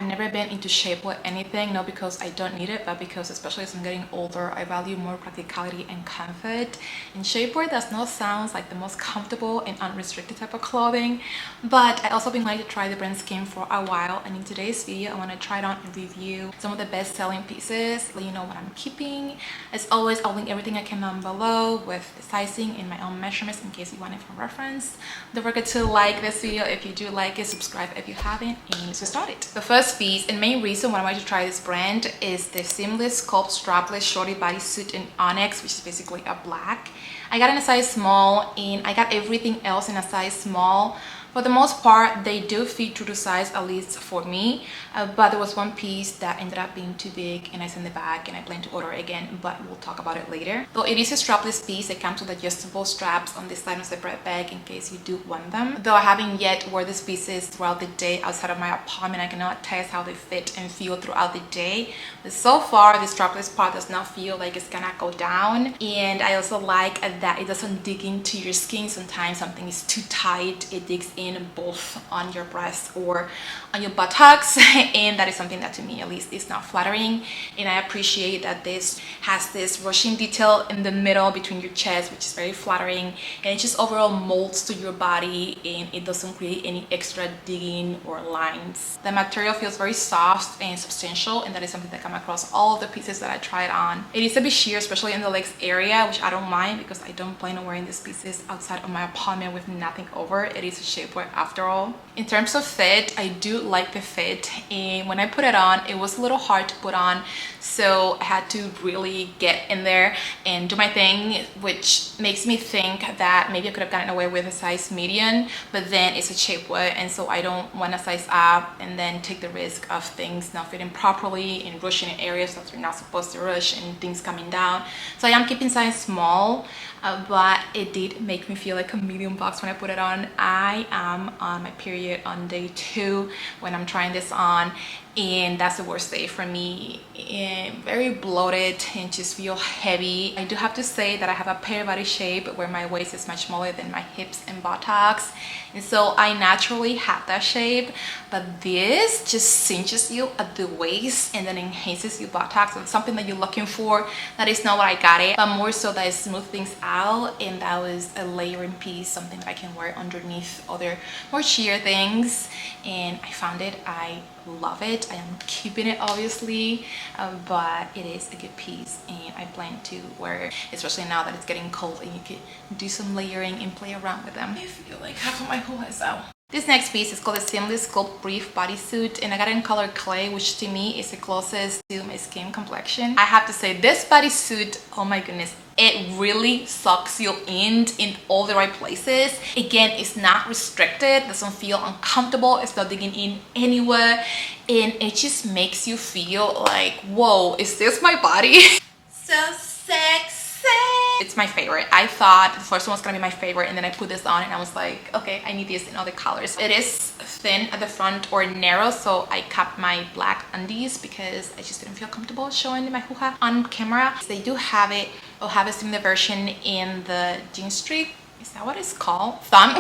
I've never been into shapewear anything, not because I don't need it, but because especially as I'm getting older, I value more practicality and comfort. And shapewear does not sound like the most comfortable and unrestricted type of clothing, but I also been wanting to try the brand SKIMS for a while, and in today's video I want to try it on and review some of the best selling pieces, let you know what I'm keeping. As always, I'll link everything I can down below with the sizing and my own measurements in case you want it for reference. Don't forget to like this video if you do like it, subscribe if you haven't, and let's get started. The first piece and main reason why I wanted to try this brand is the seamless sculpt strapless shorty bodysuit in onyx, which is basically a black. I got in a size small and I got everything else in a size small. For the most part, they do fit true to size, at least for me, but there was one piece that ended up being too big and I sent it back and I plan to order it again, but we'll talk about it later. Though it is a strapless piece, it comes with adjustable straps on this side and separate bag in case you do want them. Though I haven't yet wore these pieces throughout the day outside of my apartment, I cannot test how they fit and feel throughout the day. But so far, the strapless part does not feel like it's gonna go down, and I also like that it doesn't dig into your skin. Sometimes something is too tight, it digs in both on your breast or on your buttocks, and that is something that to me at least is not flattering. And I appreciate that this has this ruching detail in the middle between your chest, which is very flattering, and it just overall molds to your body and it doesn't create any extra digging or lines. The material feels very soft and substantial, and that is something that comes across all of the pieces that I tried on. It is a bit sheer, especially in the legs area, which I don't mind because I don't plan on wearing these pieces outside of my apartment with nothing over. It is a shapewear after all. In terms of fit, I do like the fit, and when I put it on, it was a little hard to put on, so I had to really get in there and do my thing, which makes me think that maybe I could have gotten away with a size medium, but then it's a shapewear, and so I don't want to size up and then take the risk of things not fitting properly and rushing in areas that you're not supposed to rush and things coming down. So I am keeping size small, but it did make me feel like a medium box when I put it on. I am on my period on day 2 when I'm trying this on, and that's the worst day for me, and very bloated and just feel heavy. I do have to say that I have a pear body shape where my waist is much smaller than my hips and buttocks, and so I naturally have that shape, but this just cinches you at the waist and then enhances your buttocks. It's something that you're looking for. That is not what I got it, but more so that it smooths things out, and that was a layering piece, something that I can wear underneath other more sheer things, and I found it. I love it. I am keeping it obviously, but it is a good piece and I plan to wear it, especially now that it's getting cold and you can do some layering and play around with them. I feel like half of my whole head is out. This next piece is called a seamless sculpt brief bodysuit, and I got it in color clay, which to me is the closest to my skin complexion. I have to say, this bodysuit, oh my goodness, it really sucks you in all the right places. Again, it's not restricted, doesn't feel uncomfortable, it's not digging in anywhere, and it just makes you feel like, whoa, is this my body? So sexy. It's my favorite. I thought the first one was gonna be my favorite, and then I put this on and I was like, okay, I need this in other colors. It is thin at the front or narrow, so I kept my black undies because I just didn't feel comfortable showing my hoo-ha on camera. They do have it, or have a similar version in the jean strip, is that what it's called? Thumb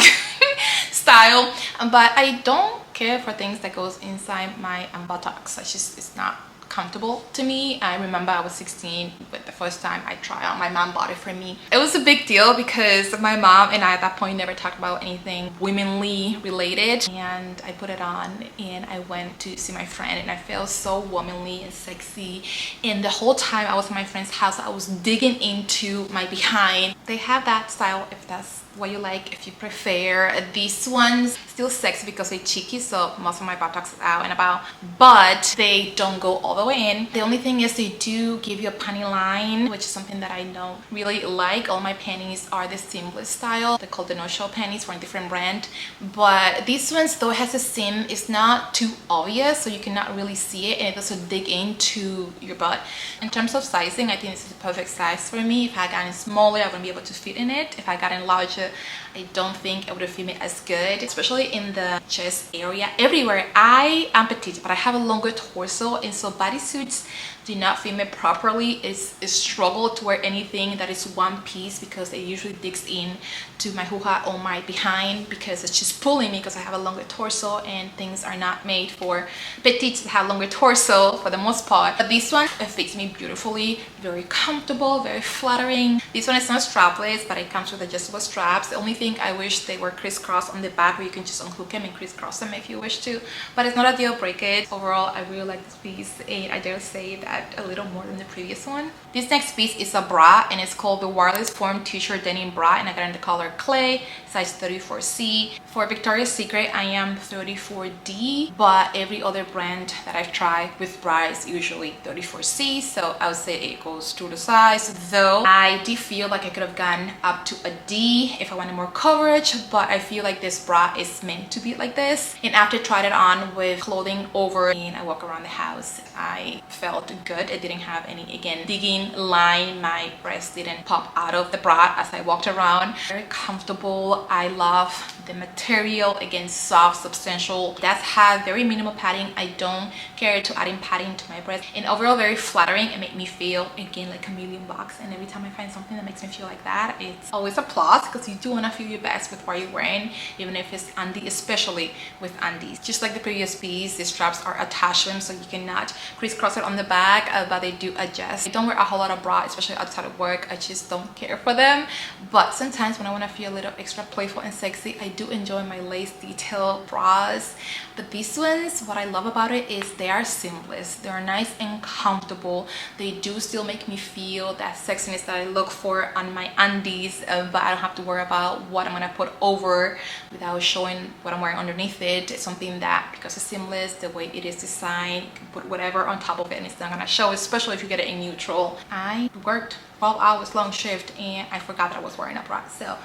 style, but I don't care for things that goes inside my buttocks. It's not comfortable to me. I remember I was 16, but the first time I tried on, my mom bought it for me. It was a big deal because my mom and I at that point never talked about anything womanly related, and I put it on and I went to see my friend and I felt so womanly and sexy, and the whole time I was in my friend's house I was digging into my behind. They have that style if that's what you like, if you prefer. These ones still sexy because they're cheeky, so most of my buttocks is out and about, but they don't go all the way in. The only thing is they do give you a panty line, which is something that I don't really like. All my panties are the seamless style. They're called the no-show panties from a different brand, but these ones, though it has a seam, it's not too obvious, so you cannot really see it, and it doesn't dig into your butt. In terms of sizing, I think this is the perfect size for me. If I got in smaller, I wouldn't be able to fit in it. If I got in larger, to, I don't think I would have fit me as good, especially in the chest area. Everywhere, I am petite, but I have a longer torso, and so bodysuits do not fit me properly. It's a struggle to wear anything that is one piece because it usually digs in to my hoo-ha or my behind, because it's just pulling me because I have a longer torso, and things are not made for petites that have longer torso for the most part. But this one, it fits me beautifully, very comfortable, very flattering. This one is not strapless, but it comes with adjustable straps. The only thing I wish they were crisscross on the back, where you can just unhook them and crisscross them if you wish to, but it's not a deal breaker. Overall, I really like this piece, and I dare say that a little more than the previous one. This next piece is a bra, and it's called the Wireless Form T-shirt Denim Bra, and I got it in the color Clay, size 34C. For Victoria's Secret, I am 34D, but every other brand that I've tried with bra is usually 34C, so I would say it goes to the size, though I did feel like I could have gone up to a D if I wanted more coverage, but I feel like this bra is meant to be like this. And after I tried it on with clothing over and I walk around the house, I felt good. It didn't have any, again, digging line. My breast didn't pop out of the bra as I walked around. Very comfortable. I love the material, again, soft, substantial. It does have very minimal padding. I don't care to adding padding to my breast, and overall very flattering. It made me feel, again, like $1,000,000, and every time I find something that makes me feel like that, it's always a plus, because you do want to feel your best with what you're wearing, even if it's undie, especially with undies. Just like the previous piece, the straps are attached to them, so you cannot crisscross it on the back, but they do adjust. I don't wear a whole lot of bra, especially outside of work. I just don't care for them, but sometimes when I want to feel a little extra playful and sexy, I do enjoy my lace detail bras. But these ones, what I love about it is they are seamless. They are nice and comfortable. They do still make me feel that sexiness that I look for on my undies, but I don't have to worry about what I'm gonna put over without showing what I'm wearing underneath it. It's something that, because it's seamless, the way it is designed, you can put whatever on top of it and it's not gonna show, especially if you get it in neutral. I worked 12 hours long shift and I forgot that I was wearing a bra, so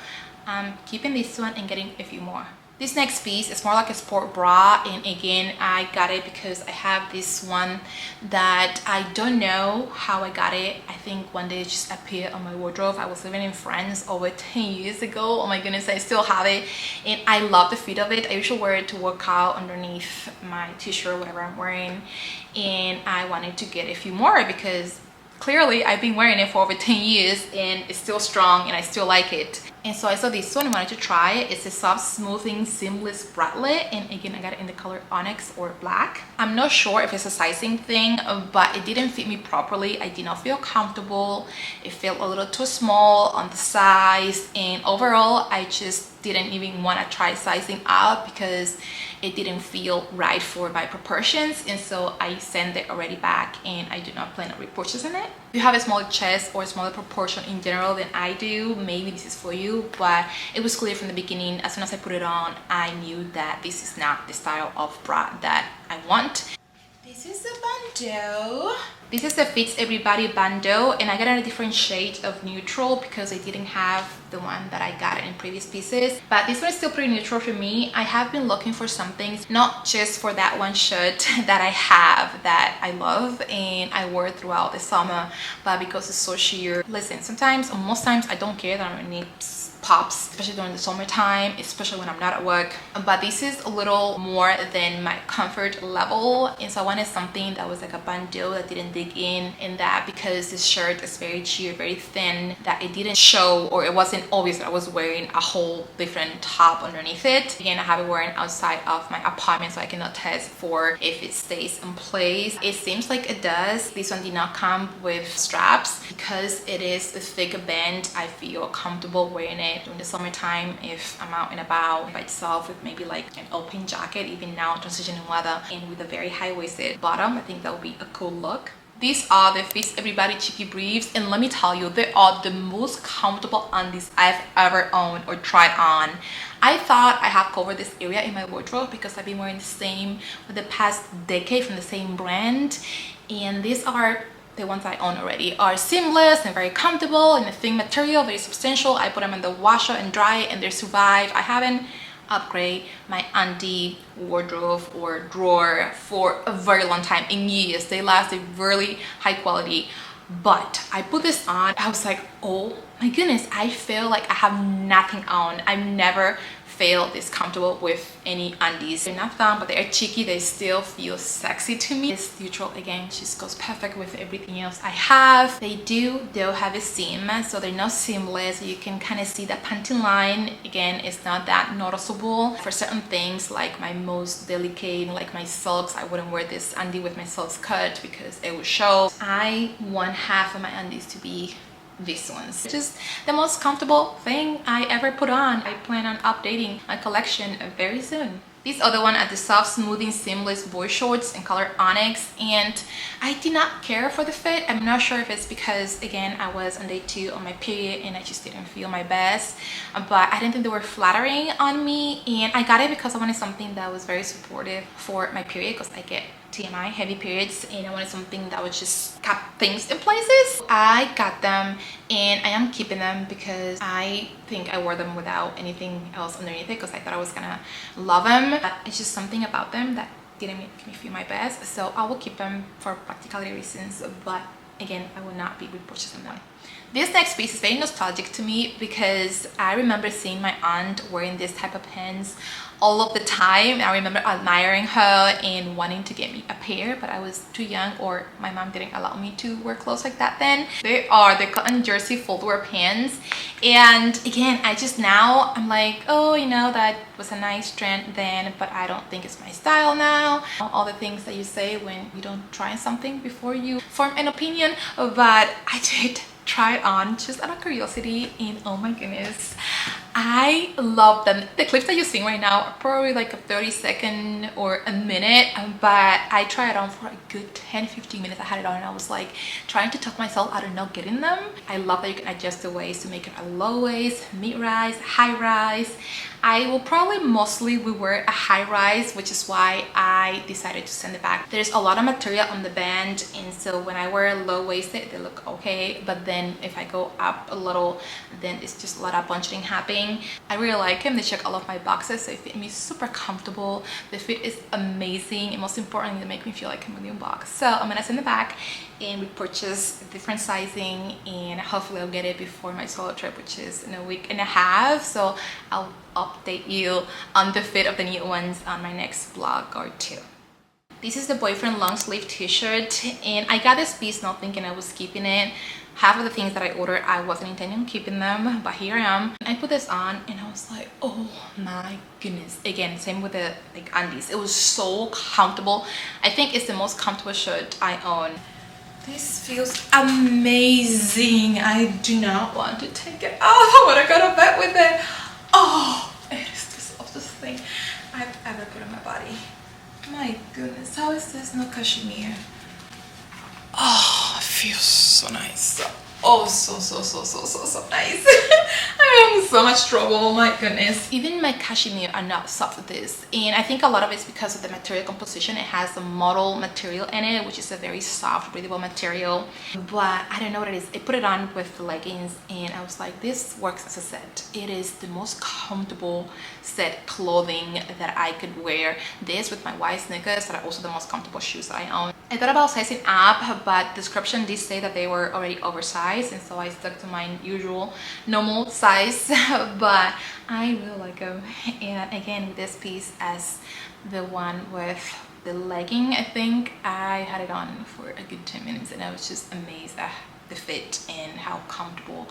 I'm keeping this one and getting a few more. This next piece is more like a sport bra, and again, I got it because I have this one that I don't know how I got it. I think one day it just appeared on my wardrobe. I was living in France over 10 years ago. Oh my goodness, I still have it, and I love the fit of it. I usually wear it to work out underneath my t-shirt, whatever I'm wearing, and I wanted to get a few more because clearly I've been wearing it for over 10 years and it's still strong and I still like it. And so I saw this one and wanted to try it. It's a soft, smoothing, seamless bralette, and again, I got it in the color onyx or black. I'm not sure if it's a sizing thing, but it didn't fit me properly. I did not feel comfortable. It felt a little too small on the size, and overall I just didn't even want to try sizing up because it didn't feel right for my proportions, and so I sent it already back, and I do not plan on repurchasing it. If you have a smaller chest or a smaller proportion in general than I do, maybe this is for you, but it was clear from the beginning. As soon as I put it on, I knew that this is not the style of bra that I want. This is a bandeau. This is the Fits Everybody bandeau, and I got in a different shade of neutral because I didn't have the one that I got in previous pieces, but this one is still pretty neutral for me. I have been looking for something not just for that one shirt that I have that I love and I wore throughout the summer, but because it's so sheer. Listen, sometimes or most times I don't care that I'm gonna need pops, especially during the summertime, especially when I'm not at work, but this is a little more than my comfort level, and so I wanted something that was like a bandeau that didn't dig in that, because this shirt is very sheer, very thin, that it didn't show, or it wasn't obvious that I was wearing a whole different top underneath it. Again, I have it wearing outside of my apartment, so I cannot test for if it stays in place. It seems like it does. This one did not come with straps. Because it is a thick band, I feel comfortable wearing it during the summertime if I'm out and about by itself with maybe like an open jacket, even now transitioning weather, and with a very high-waisted bottom. I think that would be a cool look. These are the Fits Everybody Cheeky Briefs, and let me tell you, they are the most comfortable undies I've ever owned or tried on. I thought I have covered this area in my wardrobe because I've been wearing the same for the past decade from the same brand, and these are the ones I own already. Are seamless and very comfortable and a thin material, very substantial. I put them in the washer and dry and they survive. I haven't upgrade my undie wardrobe or drawer for a very long time, in years. They last a really high quality But I put this on, I was like, oh my goodness, I feel like I have nothing on. I've never felt this comfortable with any undies. They're not thumb, but they're cheeky. They still feel sexy to me. This neutral, again, just goes perfect with everything else I have. They do though have a seam, so they're not seamless. You can kind of see the panty line. Again, it's not that noticeable. For certain things, like my most delicate, like my silks, I wouldn't wear this undie with my silks cut because it would show. I want half of my undies to be these ones. Just the most comfortable thing I ever put on. I plan on updating my collection very soon. These other one are the soft smoothing seamless boy shorts in color onyx, and I did not care for the fit. I'm not sure if it's because, again, I was on day 2 on my period and I just didn't feel my best, but I didn't think they were flattering on me, and I got it because I wanted something that was very supportive for my period, because I get TMI, heavy periods, and I wanted something that would just keep things in places. I got them and I am keeping them because I think I wore them without anything else underneath it because I thought I was gonna love them. But it's just something about them that didn't make me feel my best, so I will keep them for practicality reasons, but again, I will not be repurchasing them. This next piece is very nostalgic to me because I remember seeing my aunt wearing this type of pants all of the time. I remember admiring her and wanting to get me a pair, but I was too young, or my mom didn't allow me to wear clothes like that then. They are the cotton jersey foldwear pants, and again, I just now I'm like, oh, you know, that was a nice trend then, but I don't think it's my style now. All the things that you say when you don't try something before you form an opinion, but I did try it on just out of curiosity, and oh my goodness, I love them. The clips that you're seeing right now are probably like a 30-second or a minute, but I tried it on for a good 10-15 minutes. I had it on and I was like trying to talk myself out of not getting them. I love that you can adjust the waist to make it a low waist, mid-rise, high-rise. I will probably mostly wear a high-rise, which is why I decided to send it back. There's a lot of material on the band, and so when I wear low-waisted, they look okay, but then if I go up a little, then it's just a lot of bunching happening. I really like them. They check all of my boxes. They fit me super comfortable. The fit is amazing, and most importantly, they make me feel like a million bucks. So I'm gonna send it back and repurchase different sizing, and hopefully I'll get it before my solo trip, which is in a week and a half. So I'll update you on the fit of the new ones on my next vlog or 2. This is the boyfriend long sleeve t-shirt, and I got this piece not thinking I was keeping it. Half of the things that I ordered, I wasn't intending on keeping them, but here I am. I put this on and I was like, oh my goodness. Again, same with the like undies. It was so comfortable. I think it's the most comfortable shirt I own. This feels amazing. I do not want to take it off. I want to go to bed with it. Oh, it is the softest thing I've ever put on my body. My goodness, how is this no cashmere? Oh, it feels so nice. Oh, so nice. I am in so much trouble, oh my goodness. Even my cashmere are not soft with this, and I think a lot of it's because of the material composition. It has a model material in it, which is a very soft, breathable material, but I don't know what it is. I put it on with the leggings and I was like, this works as a set. It is the most comfortable set clothing that I could wear. This with my white sneakers that are also the most comfortable shoes that I own. I thought about sizing up, but description did say that they were already oversized, and so I stuck to my usual normal size, but I really like them. And again, with this piece as the one with the legging, I think I had it on for a good 10 minutes and I was just amazed at the fit and how comfortable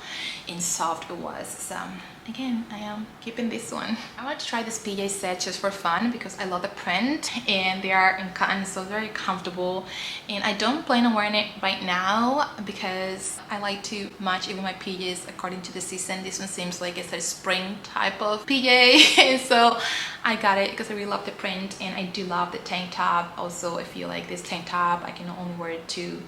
and soft it was. So again, I am keeping this one. I want to try this PJ set just for fun because I love the print and they are in cotton, so very comfortable, and I don't plan on wearing it right now because I like to match even my PJs according to the season. This one seems like it's a spring type of PJ and so I got it because I really love the print, and I do love the tank top. Also, I feel like this tank top I can only wear it to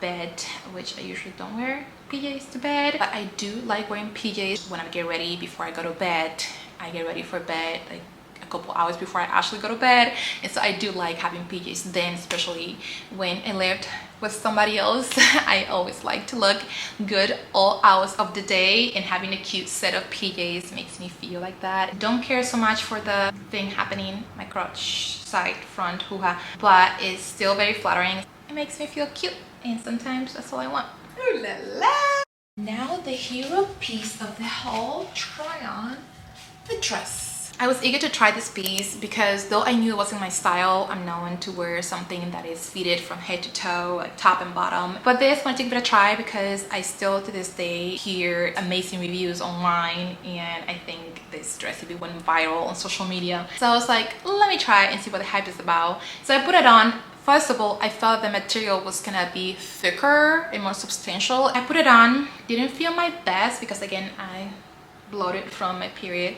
bed, which I usually don't wear PJs to bed, but I do like wearing PJs when I get ready before I go to bed. I get ready for bed like a couple hours before I actually go to bed, and so I do like having PJs then, especially when I lived with somebody else. I always like to look good all hours of the day, and having a cute set of PJs makes me feel like that. Don't care so much for the thing happening my crotch, side, front, hoo-ha, but it's still very flattering. It makes me feel cute, and sometimes that's all I want. Ooh la la. Now the hero piece of the whole try on, the dress. I was eager to try this piece because though I knew it wasn't my style, I'm known to wear something that is fitted from head to toe, like top and bottom. But this I want to give it a try because I still to this day hear amazing reviews online, and I think this dress even went viral on social media. So I was like, let me try and see what the hype is about. So I put it on. First of all, I felt the material was gonna be thicker and more substantial. I put it on, didn't feel my best because again, I bloated from my period,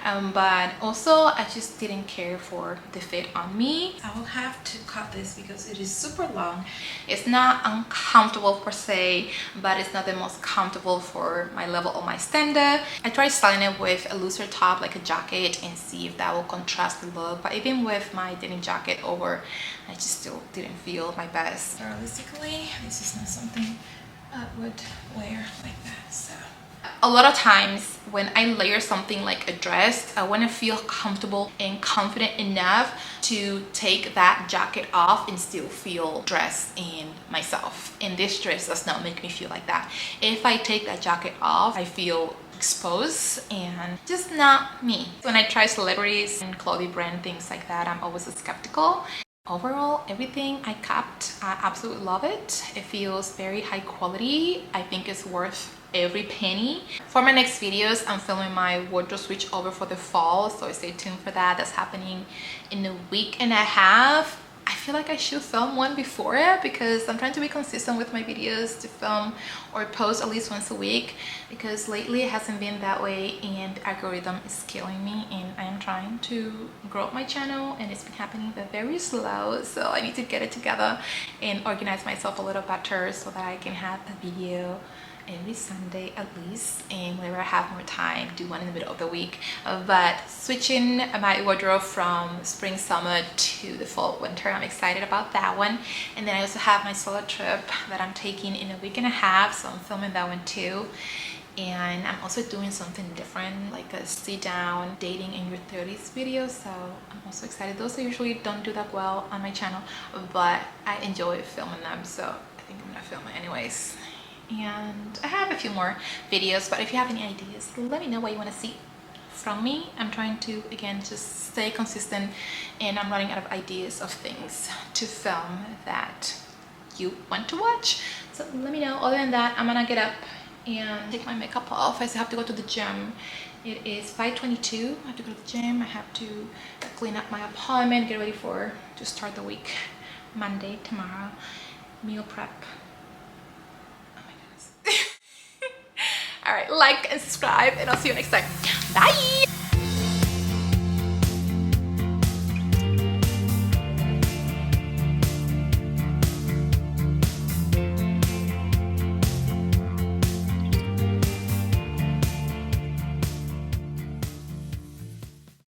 but also I just didn't care for the fit on me. I will have to cut this because it is super long. It's not uncomfortable per se, but it's not the most comfortable for my level or my standard. I tried styling it with a looser top like a jacket and see if that will contrast the look, but even with my denim jacket over, I just still didn't feel my best. Realistically, this is not something I would wear like that. So a lot of times when I layer something like a dress, I want to feel comfortable and confident enough to take that jacket off and still feel dressed in myself. And this dress does not make me feel like that. If I take that jacket off, I feel exposed and just not me. When I try celebrities and clothing brand things like that, I'm always skeptical. Overall, everything I kept, I absolutely love it. It feels very high quality. I think it's worth every penny. For my next videos, I'm filming my wardrobe switch over for the fall, so stay tuned for that. That's happening in a week and a half. I feel like I should film one before it because I'm trying to be consistent with my videos to film or post at least once a week, because lately it hasn't been that way and the algorithm is killing me, and I am trying to grow my channel and it's been happening but very slow. So I need to get it together and organize myself a little better so that I can have a video every Sunday at least, and whenever I have more time, do one in the middle of the week. But switching my wardrobe from spring summer to the fall winter, I'm excited about that one. And then I also have my solo trip that I'm taking in a week and a half, so I'm filming that one too. And I'm also doing something different, like a sit down dating in your 30s video, so I'm also excited. Those I usually don't do that well on my channel, but I enjoy filming them, so I think I'm gonna film it anyways. And I have a few more videos, but if you have any ideas, let me know what you want to see from me. I'm trying to, again, just stay consistent, and I'm running out of ideas of things to film that you want to watch. So let me know. Other than that, I'm gonna get up and take my makeup off. I still have to go to the gym. It is 5:22. I have to go to the gym. I have to clean up my apartment, get ready to start the week Monday, tomorrow. Meal prep. All right, like and subscribe, and I'll see you next time. Bye.